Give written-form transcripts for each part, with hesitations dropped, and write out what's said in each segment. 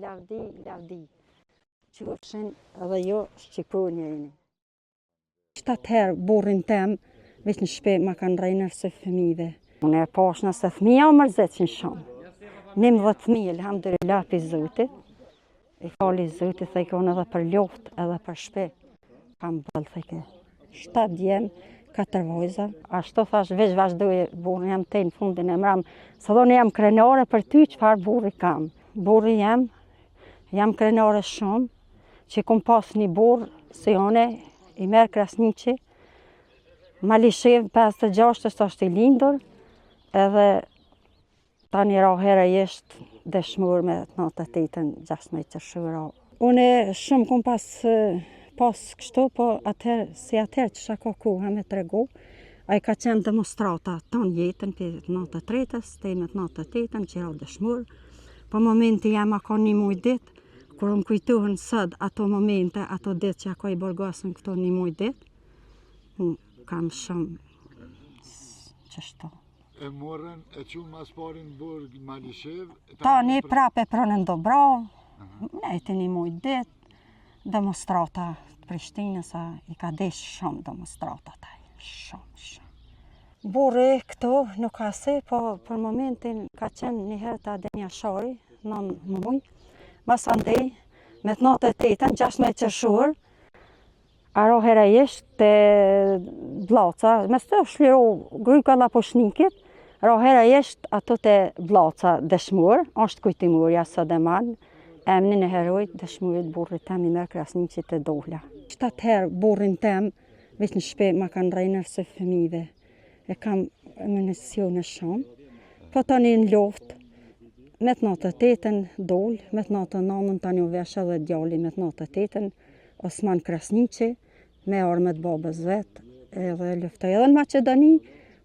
lavdi. Qyshin edhe jo Shqiponjeni. 7 herë burrin tem, veç në shpe ma kanë rejnër se fëmive. Unë e pashna se fëmija o mërzecin shumë. 11 fëmijë, elhamdulillah, për Zotit. I fali Zotit, thejke unë edhe për luft, edhe për shpe. Kam bëllë, thejke. 7 djemë, 4 vojza. Ashtu thash, veç vazhdoj burrin jam te në fundin e mram. Së dhoni jam krenare për ty, qëfar burri kam. Burri jam krenare shumë, që kom pas një burr, si one, i merë Krasniqi, Malishev 56 është i lindur, edhe tani ra hera jeshtë dëshmur me 98-ën 16 qershor. Unë shumë kom pas kështu, po atëherë që shaka koha me tregu, a i ka qenë demonstrata ton jetën për 93-ës, temet 98-ën që ra dëshmur, po momenti jam ka një muj ditë, kur më kujtohen sëd ato momente, ato ditë që ka i borgasën këto një muj ditë, unë kam shumë qështu. E morën, e qumë mas parin burg Malishev? Tani prape pronën Dobrov, nejti një muj ditë, demonstrata të Prishtinës, i ka desh shumë demonstrata taj, shumë. Burri këtu nuk ka se, po për momentin ka qenë një herë të Adenja Shari, 9 muj, mas andej, me 98-ën, 16 qershor, aro hera jesht të Blaca, me së të shliru gryka la poshnikit, aro hera jesht ato të Blaca dëshmur, është kujtimurja së dhe manë, emnin e herojt dëshmurit burrit tem i merë Krasniqi të Dohla. 7 herë burrin tem, veç në shpe ma kanë rejnër se fëmive, e kam municione shumë, po tani në loftë, me 98-ën dol, me 99-ën tani u vesh edhe djali me 98-ën, Osman Krasniqi, me armët babës vetë, edhe luftoj edhe në Maqedoni,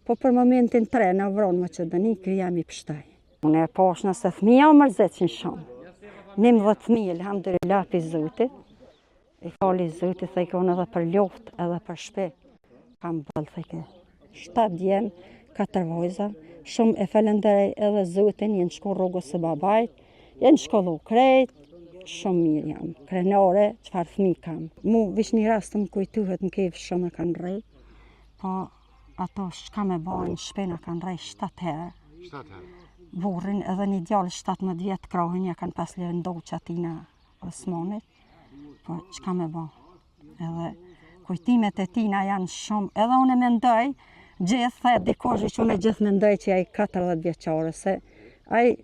po për momentin 3 në vronë Maqedoni, kjo jam i pështaj. Unë e pashna se fëmija o mërzecin shumë. 11 fëmijë, elhamdulillah, për Zotit. I fali Zotit, thejke unë edhe për luft, edhe për shpe. Kam bëllë, thejke. 7 djemë, 4 vojza. Shumë e falenderoj edhe Zotin, jenë shku rrugës së babajt, jenë shkollu krejt, shumë mirë jam, krenare, qëfar fëmi kam. Mu, vish një rast të më kujtuhet në kevë shumë e kanë rej, po ato shka me bajnë, shpena kanë rej 7 herë. 7 herë? Burrin edhe një djallë 17 vjetë krahin, ja kanë pas lëndohë që atina Osmanit, po qka me bajnë. Edhe kujtimet e tina janë shumë, edhe unë e mendoj, gjithë, dikosh që unë e gjithë mendoj që ai 40 vjeqare, se ai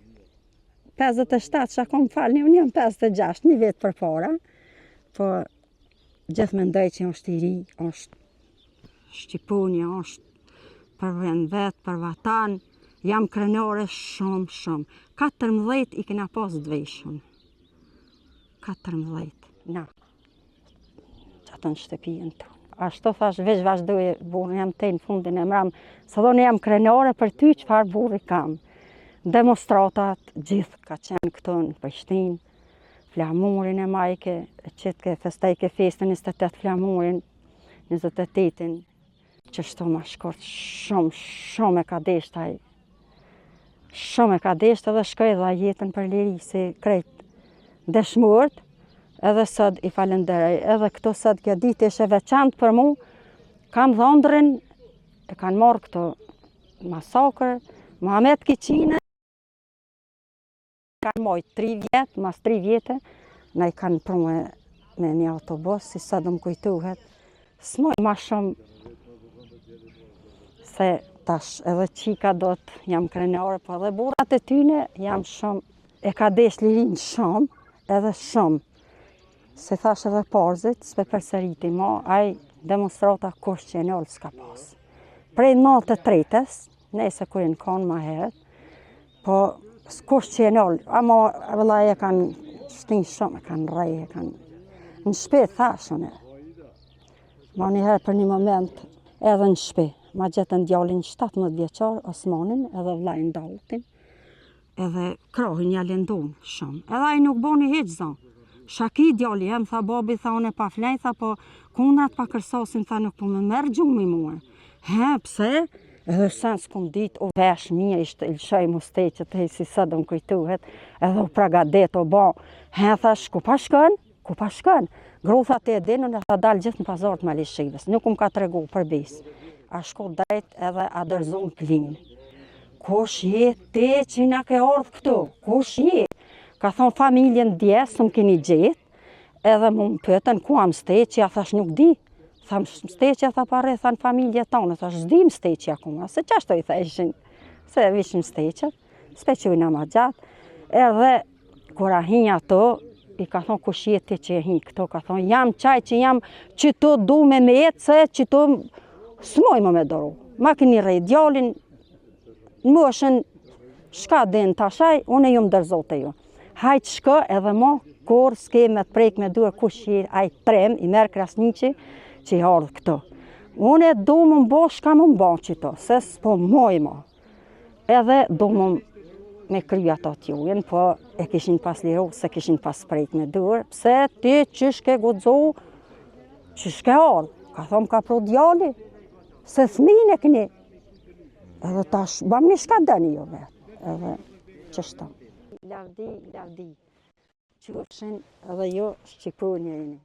57 që akom falni, unë jam 56, një vetë për para, po gjithë mendoj që është i ri, është Shqiponia, është për vend vetë, për vatan, jam krenare shumë. 14 i kena pas dveshun. 14, na, që atë në shtëpijën të. Ashtu thash, veç vazhdoj burrin jam te në fundin e mram, së dhoni jam krenare për ty, qëfar burri kam. Demonstratat, gjithë ka qenë këto në Prishtinë, flamurin e majke, qëtëke festajke festën 28 flamurin, 28-in, që shto ma shkort, shumë e ka deshtaj. Shumë e ka deshtë edhe shkoj dhe jetën për liri, si krejt dëshmurt, edhe sot i falenderoj, edhe këto sot kjo ditë ishe veçantë për mu, kam dhëndrin, e kanë marrë këto masakër, Muhamet Kiqine, kanë mojtë 3 vjetë, mas 3 vjetë, na i kanë prume me një autobus, si sot më kujtuhet, s'moj ma shumë, se tash edhe qika do të jam krenare, po edhe burrat e tyne jam shumë, e ka desh lirin shumë, edhe shumë. Se thash edhe parzit, s'pe përsëriti ma, aj demonstrata kush që e njëllë s'ka pas. Prej 93-ës, nese kur në kanë ma heret, po kush që e njëllë, ama vëllaj e kanë shtinë shumë, e kanë rej, e kanë në shpe, thashën e. Ma njëherë për një moment edhe në shpe, ma gjetën djallin 17 vjeqar, Osmanin, edhe vlajnë Dautin, edhe krahin ja lëndonë shumë, edhe aj nuk boni heqë zonë. Shaki djalli jem, tha babi, tha unë e pa flej, tha po kunat pa kërsosin, tha nuk po me merë gjumi muë. He, pse? Edhe sen s'kom dit, o vesh mija ishte ilshaj mu steqet, hej si së dëmë kujtuhet, edhe u pragadet, o ba. He thash, ku pa shkën? Ku pa shkën? Grothat e dinën e tha dalë gjithë në pazart Malishives, nuk ka të regu për bis. A shko drejt edhe a dërzon plinë. Kush je ti që nga ke ardhë këtu? Kush je? Ka thonë familjen dje, së më keni gjetë, edhe më pëtën ku am steqja, thash nuk di. Tham steqja, tha pare, thanë familje tonë, thash zdim steqja kuma, se qashtu i theshin, se vishim steqja, spequjna ma gjatë. Edhe, kura hinja ato, i ka thonë kush je ti që e hi këto, ka thonë jam qaj që jam që tu du me jetë, se që tu s'moj më me doru. Ma këni rej djallin, në moshën, shka din të ashaj, unë e ju më dërzote ju. Hajtë shko edhe mo, kur s'ke me të prejk me duar kush je, aj trem, i merë Krasniqi, që i ardhë këto. Unë e du më mbo, shka më mbo që to, se s'po moj mo. Edhe du më me kryu ato t'jujen, po e kishin pas liru, se kishin pas prejk me duar, pse ti qysh ke gudzo, qysh ke ardhë, ka thomë ka pro djali, se thmin e këni. Edhe tash, bam një shka dëni jo vetë, edhe qështo. Lavdi, lavdi, që shenë edhe jo shqipu njërini.